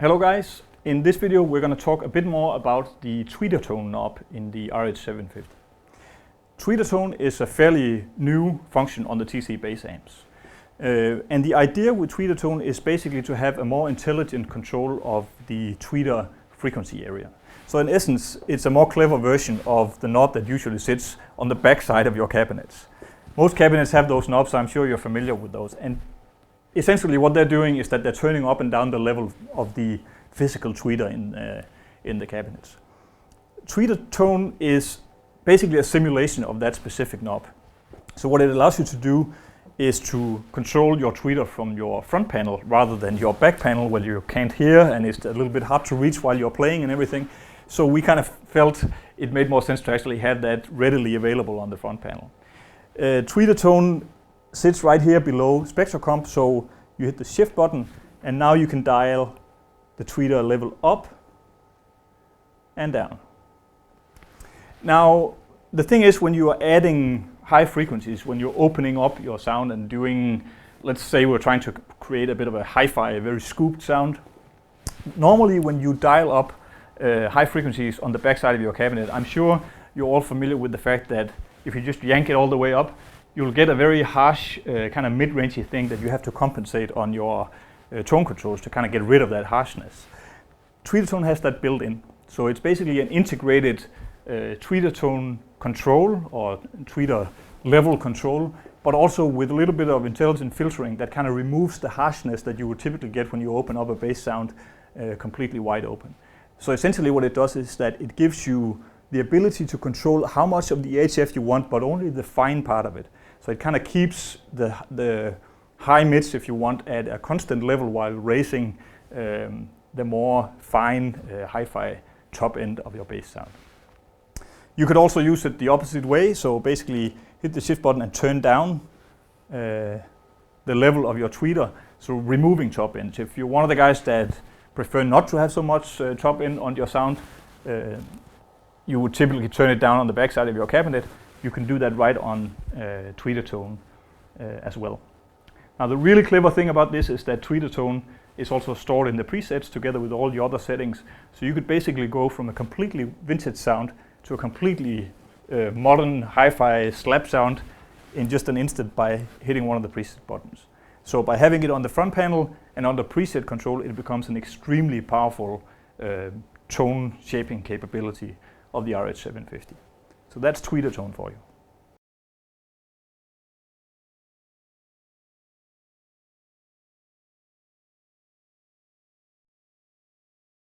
Hello guys, in this video we're going to talk a bit more about the TweeterTone knob in the RH750. TweeterTone is a fairly new function on the TC bass amps. And the idea with TweeterTone is basically to have a more intelligent control of the tweeter frequency area. So in essence, it's a more clever version of the knob that usually sits on the back side of your cabinets. Most cabinets have those knobs, so I'm sure you're familiar with those. And essentially what they're doing is that they're turning up and down the level of the physical tweeter in the cabinets. TweeterTone is basically a simulation of that specific knob. So what it allows you to do is to control your tweeter from your front panel rather than your back panel where you can't hear and it's a little bit hard to reach while you're playing and everything. So we kind of felt it made more sense to actually have that readily available on the front panel. TweeterTone sits right here below SpectraComp, so you hit the shift button and now you can dial the tweeter level up and down. Now the thing is, when you are adding high frequencies, when you're opening up your sound and doing, let's say we're trying to create a bit of a hi-fi, a very scooped sound, normally when you dial up high frequencies on the backside of your cabinet, I'm sure you're all familiar with the fact that if you just yank it all the way up, you'll get a very harsh kind of mid-rangey thing that you have to compensate on your tone controls to kind of get rid of that harshness. TweeterTone has that built in. So it's basically an integrated TweeterTone control or tweeter level control, but also with a little bit of intelligent filtering that kind of removes the harshness that you would typically get when you open up a bass sound completely wide open. So essentially what it does is that it gives you the ability to control how much of the HF you want, but only the fine part of it. So it kind of keeps the high mids, if you want, at a constant level while raising the more fine hi-fi top end of your bass sound. You could also use it the opposite way, so basically hit the shift button and turn down the level of your tweeter, so removing top end. If you're one of the guys that prefer not to have so much top end on your sound, you would typically turn it down on the back side of your cabinet. You can do that right on TweeterTone as well. Now the really clever thing about this is that TweeterTone is also stored in the presets together with all the other settings. So you could basically go from a completely vintage sound to a completely modern hi-fi slap sound in just an instant by hitting one of the preset buttons. So by having it on the front panel and under preset control, it becomes an extremely powerful tone shaping capability of the RH750. So that's TweeterTone for you.